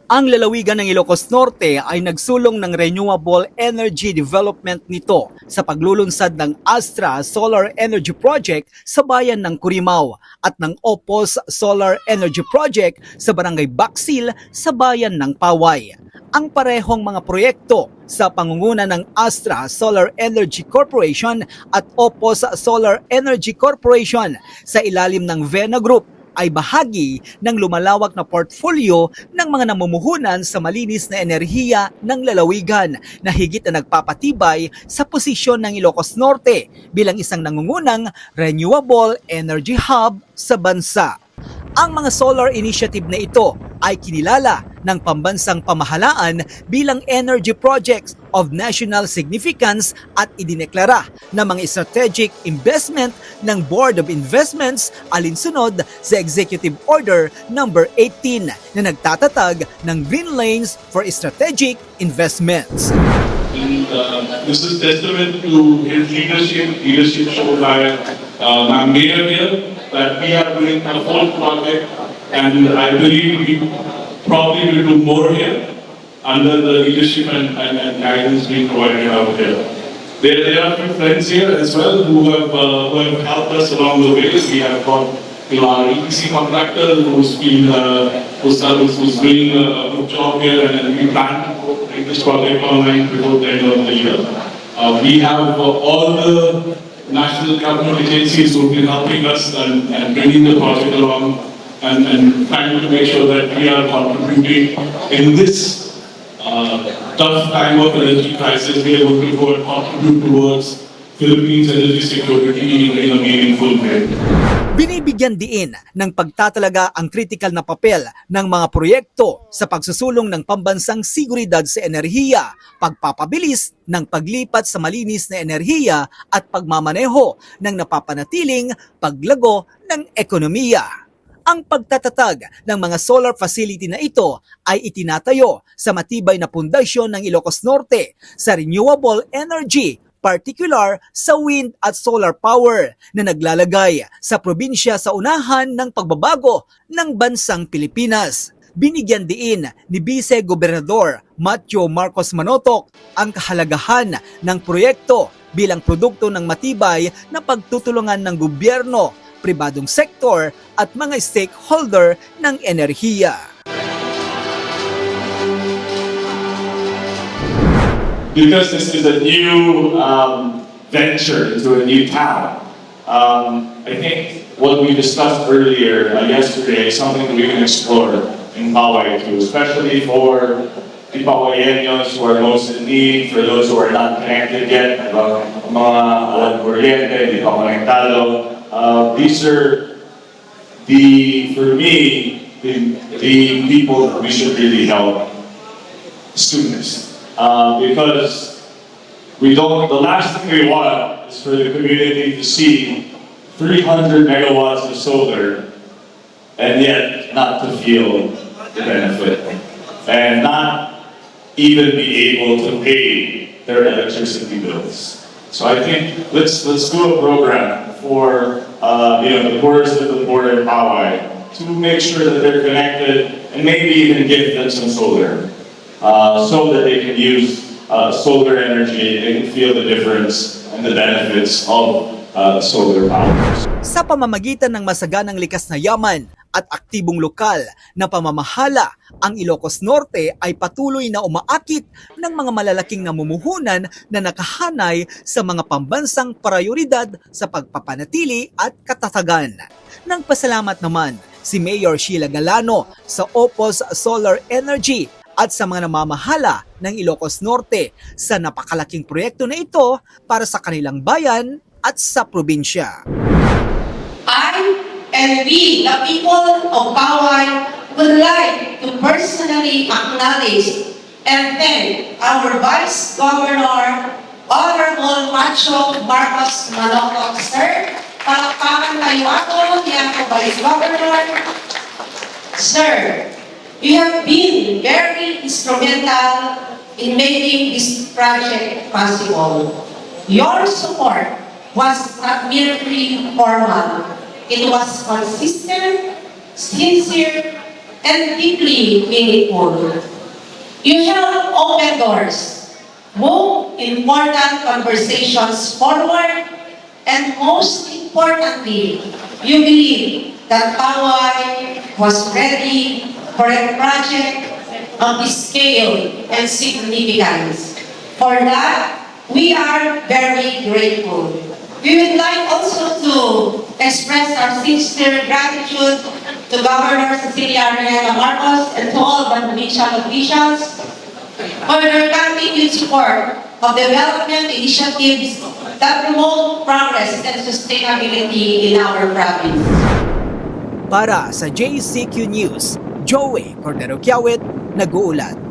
Ang lalawigan ng Ilocos Norte ay nagsulong ng renewable energy development nito sa paglulunsad ng Astra Solar Energy Project sa bayan ng Curimaw at ng Opos Solar Energy Project sa Barangay Baksil sa bayan ng Paway. Ang parehong mga proyekto sa pangunguna ng Astra Solar Energy Corporation at Opos Solar Energy Corporation sa ilalim ng Vena Group ay bahagi ng lumalawak na portfolio ng mga namumuhunan sa malinis na enerhiya ng lalawigan na higit na nagpapatibay sa posisyon ng Ilocos Norte bilang isang nangungunang renewable energy hub sa bansa. Ang mga solar initiative na ito ay kinilala ng pambansang pamahalaan bilang energy projects of national significance at idineklara na mga strategic investment ng Board of Investments alinsunod sa Executive Order No. 18 na nagtatatag ng Green Lanes for Strategic Investments. And this is testament to his leadership shown by Ma'am Mayor here, that we are doing a full project, and I believe we probably will do more here under the leadership and guidance being provided out here. There are a few friends here as well who have helped us along the way. We have got our EPC contractor who's doing a good job here, and we plan to bring this project online before the end of the year. We have all the national government agencies who have been helping us and bringing the project along and trying to make sure that we are contributing in this tough time of energy crisis. We are able to go and contribute towards Philippines' energy security in a meaningful way. Binibigyan diin ng pagtatalaga ang kritikal na papel ng mga proyekto sa pagsusulong ng pambansang seguridad sa enerhiya, pagpapabilis ng paglipat sa malinis na enerhiya at pagmamaneho ng napapanatiling paglago ng ekonomiya. Ang pagtatatag ng mga solar facility na ito ay itinatayo sa matibay na pundasyon ng Ilocos Norte sa renewable energy, particular sa wind at solar power na naglalagay sa probinsya sa unahan ng pagbabago ng bansang Pilipinas. Binigyan diin ni Vice Gobernador Matthew Marcos Manotoc ang kahalagahan ng proyekto bilang produkto ng matibay na pagtutulungan ng gobyerno, pribadong sektor at mga stakeholder ng enerhiya. Because this is a new venture into a new town, I think what we discussed earlier yesterday is something that we can explore in Paway too, especially for the Pawayeños who are most in need, for those who are not connected yet, mga walang kuryente, di pa konektado. These are for me, the people that we should really help, students. Because the last thing we want is for the community to see 300 megawatts of solar and yet not to feel the benefit and not even be able to pay their electricity bills. So I think let's do a program for the poorest of the poor in Paway to make sure that they're connected and maybe even give them some solar. So that they can use solar energy, they can feel the difference and the benefits of solar power. Sa pamamagitan ng masaganang likas na yaman at aktibong lokal na pamamahala, ang Ilocos Norte ay patuloy na umaakit ng mga malalaking namumuhunan na nakahanay sa mga pambansang prioridad sa pagpapanatili at katatagan. Nagpasalamat naman si Mayor Sheila Galano sa Opos Solar Energy at sa mga namamahala ng Ilocos Norte sa napakalaking proyekto na ito para sa kanilang bayan at sa probinsya. I and we, the people of Paway, would like to personally acknowledge and thank our Vice Governor, Honorable Macho Marcos Manotoc, sir. Palakpakan tayo ako, Vice Governor. Sir, you have been very instrumental in making this project possible. Your support was not merely formal. It was consistent, sincere, and deeply meaningful. You held open doors, moved important conversations forward, and most importantly, you believe that Hawaii was ready for a project of this scale and significance. For that, we are very grateful. We would like also to express our sincere gratitude to Governor Cecilia Araneta Marcos and to all the provincial officials for their continued support of development initiatives that promote progress and sustainability in our province. Para sa JCQ News, Joey Cordero Kiawit, nag-uulat.